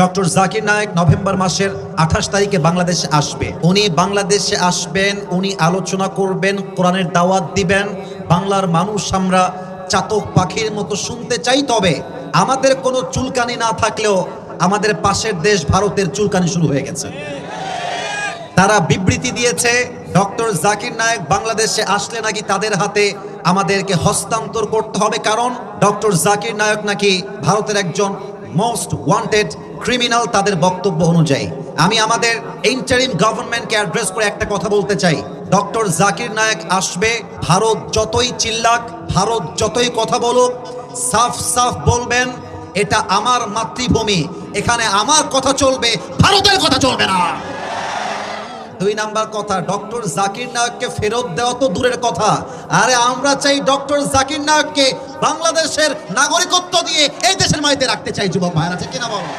Doctor Zakir Naik November মাসের 28 তারিখে বাংলাদেশে আসবে। উনি বাংলাদেশে আসবেন, উনি আলোচনা করবেন, কোরআনের দাওয়াত দিবেন। বাংলার মানুষ আমরা চাতক পাখির মতো শুনতে চাই। তবে আমাদের কোনো চুলকানি না থাকলেও আমাদের পাশের দেশ ভারতের চুলকানি শুরু হয়ে গেছে। তারা বিবৃতি দিয়েছে ডক্টর জাকির নায়েক বাংলাদেশে আসলে নাকি তাদের হাতে আমাদেরকে হস্তান্তর করতে হবে, কারণ ডক্টর জাকির নায়েক নাকি ভারতের একজন মোস্ট ওয়ান্টেড ক্রিমিনাল তাদের বক্তব্য অনুযায়ী। আমি আমাদের ইন্টারিম গভর্নমেন্টকে অ্যাড্রেস করে একটা কথা বলতে চাই, ডক্টর জাকির নায়েক আসবে, ভারত যতই চিল্লাক, ভারত যতই কথা বলুক, সাফ সাফ বলবেন এটা আমার মাতৃভূমি, এখানে আমার কথা চলবে, ভারতের কথা চলবে না। দুই নাম্বার কথা, ডক্টর জাকির নায়েককে ফেরত দেওয়া তো দূরের কথা, আরে আমরা চাই ডক্টর জাকির নায়েককে বাংলাদেশের নাগরিকত্ব দিয়ে এই দেশের মাটিতে রাখতে চাই। যুবক ভাইরা, ঠিক কিনা বলো?